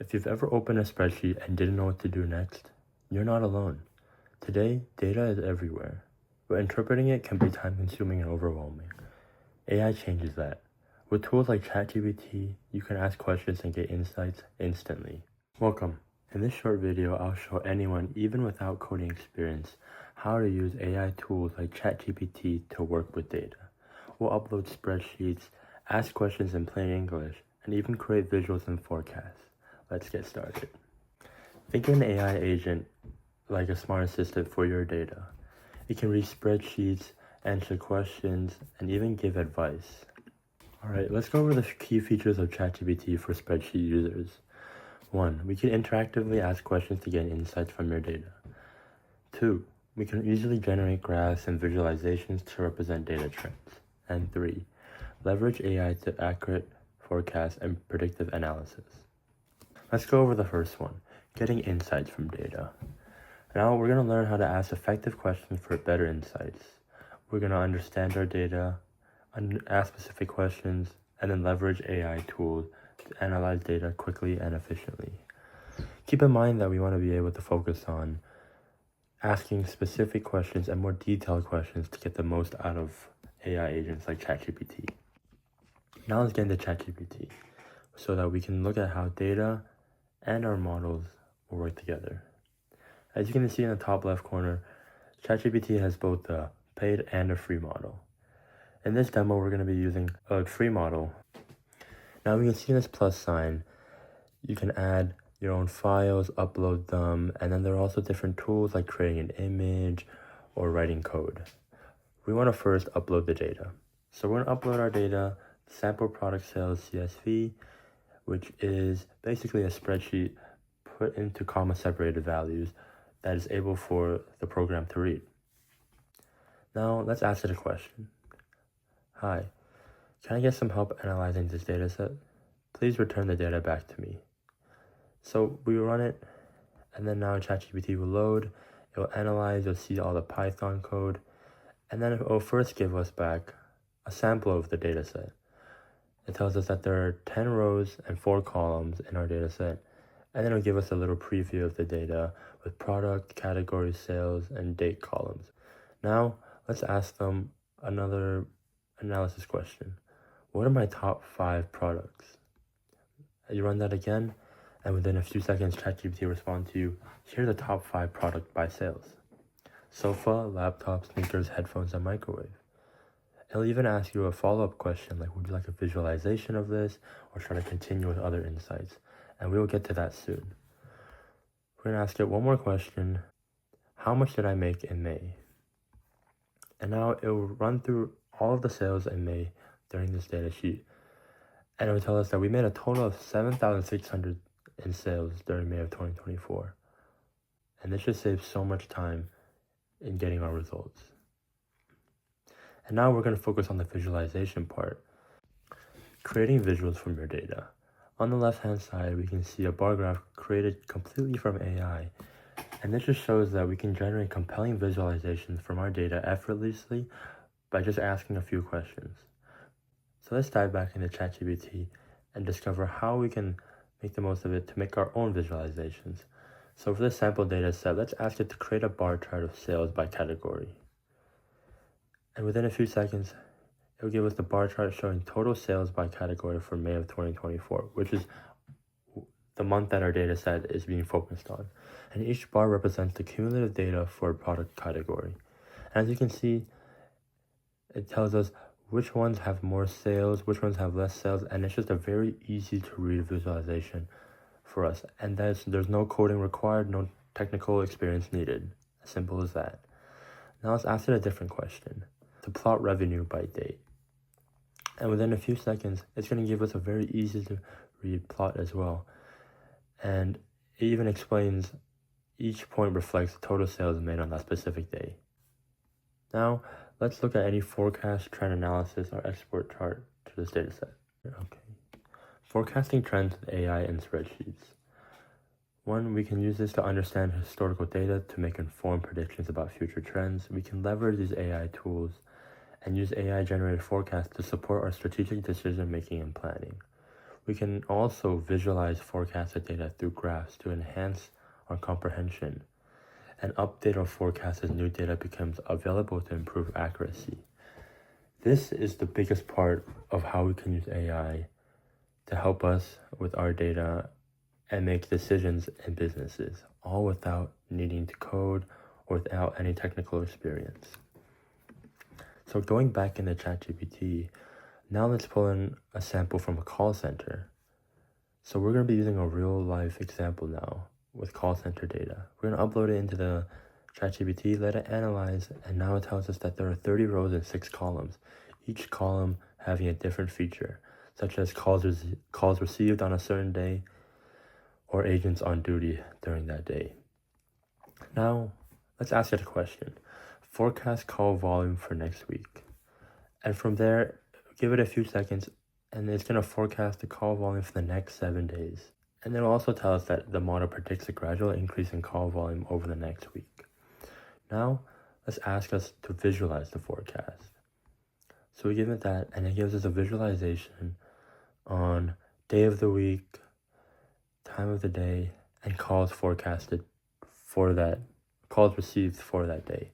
If you've ever opened a spreadsheet and didn't know what to do next, you're not alone. Today, data is everywhere, but interpreting it can be time-consuming and overwhelming. AI changes that. With tools like ChatGPT, you can ask questions and get insights instantly. Welcome. In this short video, I'll show anyone, even without coding experience, how to use AI tools like ChatGPT to work with data. We'll upload spreadsheets, ask questions in plain English, and even create visuals and forecasts. Let's get started. Think of an AI agent like a smart assistant for your data. It can read spreadsheets, answer questions, and even give advice. Alright, let's go over the key features of ChatGPT for spreadsheet users. 1. We can interactively ask questions to get insights from your data. 2. We can easily generate graphs and visualizations to represent data trends. And 3. Leverage AI to accurate forecasts and predictive analysis. Let's go over the first one, getting insights from data. Now we're going to learn how to ask effective questions for better insights. We're going to understand our data, ask specific questions, and then leverage AI tools to analyze data quickly and efficiently. Keep in mind that we want to be able to focus on asking specific questions and more detailed questions to get the most out of AI agents like ChatGPT. Now let's get into ChatGPT so that we can look at how data and our models will work together. As you can see in the top left corner, ChatGPT has both a paid and a free model. In this demo, we're going to be using a free model. Now we can see this plus sign. You can add your own files, upload them, and then there are also different tools like creating an image or writing code. We want to first upload the data. So we're going to upload our data, sample product sales CSV, which is basically a spreadsheet put into comma separated values that is able for the program to read. Now let's ask it a question. Hi, can I get some help analyzing this data set? Please return the data back to me. So we run it, and then now ChatGPT will load, it will analyze, you'll see all the Python code, and then it will first give us back a sample of the data set. It tells us that there are 10 rows and 4 columns in our data set, and then it'll give us a little preview of the data with product, category, sales, and date columns. Now, let's ask them another analysis question. What are my top 5 products? You run that again, and within a few seconds, ChatGPT will respond to you, here are the top 5 products by sales. Sofa, laptop, sneakers, headphones, and microwave. It'll even ask you a follow-up question like, would you like a visualization of this, or should I continue with other insights? And we will get to that soon. We're going to ask it one more question. How much did I make in May? And now it will run through all of the sales in May during this data sheet. And it will tell us that we made a total of 7,600 in sales during May of 2024. And this just saves so much time in getting our results. And now we're going to focus on the visualization part. Creating visuals from your data. On the left-hand side, we can see a bar graph created completely from AI. And this just shows that we can generate compelling visualizations from our data effortlessly by just asking a few questions. So let's dive back into ChatGPT and discover how we can make the most of it to make our own visualizations. So for this sample data set, let's ask it to create a bar chart of sales by category. And within a few seconds, it will give us the bar chart showing total sales by category for May of 2024, which is the month that our data set is being focused on. And each bar represents the cumulative data for a product category. And as you can see, it tells us which ones have more sales, which ones have less sales, and it's just a very easy to read visualization for us. And there's no coding required, no technical experience needed. As simple as that. Now let's ask it a different question. To plot revenue by date. And within a few seconds, it's going to give us a very easy to read plot as well. And it even explains each point reflects the total sales made on that specific day. Now, let's look at any forecast, trend analysis, or export chart to this data set. Okay. Forecasting trends with AI and spreadsheets. 1, we can use this to understand historical data to make informed predictions about future trends. We can leverage these AI tools and use AI-generated forecasts to support our strategic decision-making and planning. We can also visualize forecasted data through graphs to enhance our comprehension and update our forecast as new data becomes available to improve accuracy. This is the biggest part of how we can use AI to help us with our data and make decisions in businesses, all without needing to code or without any technical experience. So going back into ChatGPT, now let's pull in a sample from a call center. So we're going to be using a real life example now with call center data. We're going to upload it into the ChatGPT, let it analyze, and now it tells us that there are 30 rows and 6 columns, each column having a different feature, such as calls received on a certain day or agents on duty during that day. Now, let's ask it a question. Forecast call volume for next week. And from there, give it a few seconds, and it's going to forecast the call volume for the next 7 days. And it'll also tell us that the model predicts a gradual increase in call volume over the next week. Now, let's ask us to visualize the forecast. So we give it that, and it gives us a visualization on day of the week, time of the day, and calls forecasted for that, calls received for that day.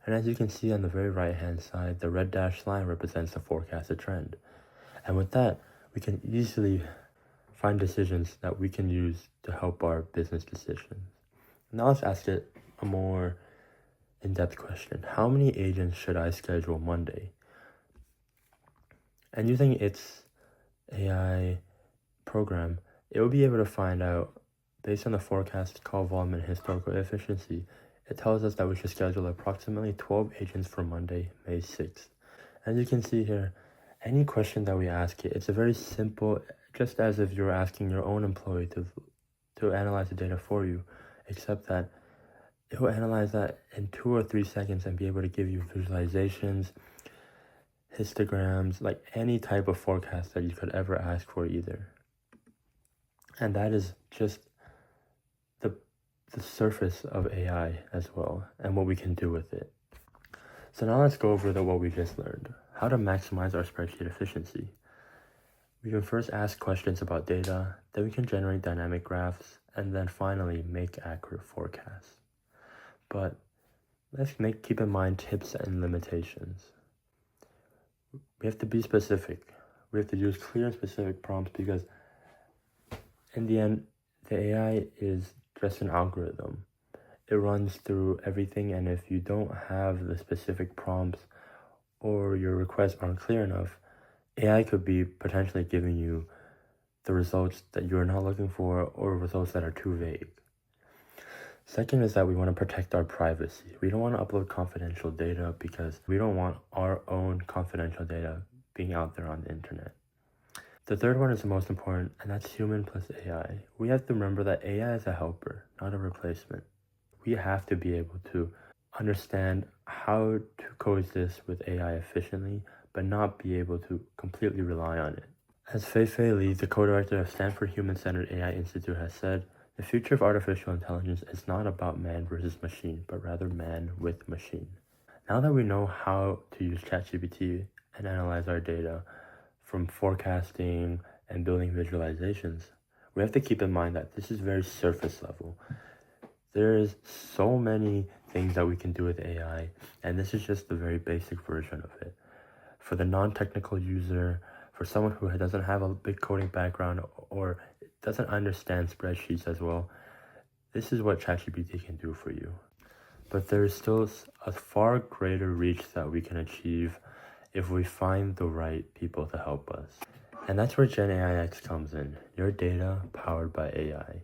And as you can see on the very right hand side, the red dashed line represents the forecasted trend. And with that, we can easily find decisions that we can use to help our business decisions. Now let's ask it a more in-depth question. How many agents should I schedule Monday? And using its AI program, it will be able to find out, based on the forecast call volume and historical efficiency, it tells us that we should schedule approximately 12 agents for Monday, May 6th. As you can see here, any question that we ask it, it's a very simple, just as if you're asking your own employee to analyze the data for you, except that it will analyze that in 2 or 3 seconds and be able to give you visualizations, histograms, like any type of forecast that you could ever ask for either. And that is just the surface of AI as well, and what we can do with it. So now let's go over what we just learned. How to maximize our spreadsheet efficiency. We can first ask questions about data, then we can generate dynamic graphs, and then finally make accurate forecasts. But let's keep in mind tips and limitations. We have to be specific. We have to use clear and specific prompts, because in the end, the AI is just an algorithm. It runs through everything, and if you don't have the specific prompts or your requests aren't clear enough, AI could be potentially giving you the results that you're not looking for or results that are too vague. Second is that we want to protect our privacy. We don't want to upload confidential data because we don't want our own confidential data being out there on the internet. The third one is the most important, and that's human plus AI. We have to remember that AI is a helper, not a replacement. We have to be able to understand how to coexist with AI efficiently, but not be able to completely rely on it. As Fei Li, the co-director of Stanford Human-Centered AI Institute, has said, the future of artificial intelligence is not about man versus machine, but rather man with machine. Now that we know how to use ChatGPT and analyze our data, from forecasting and building visualizations, we have to keep in mind that this is very surface level. There's so many things that we can do with AI, and this is just the very basic version of it. For the non-technical user, for someone who doesn't have a big coding background or doesn't understand spreadsheets as well, this is what ChatGPT can do for you. But there is still a far greater reach that we can achieve if we find the right people to help us. And that's where GenAIX comes in, your data powered by AI.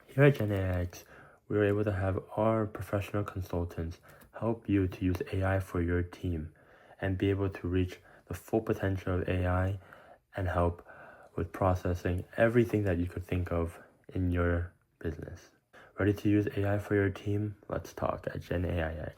Here at GenAIX, we were able to have our professional consultants help you to use AI for your team and be able to reach the full potential of AI and help with processing everything that you could think of in your business. Ready to use AI for your team? Let's talk at GenAIX.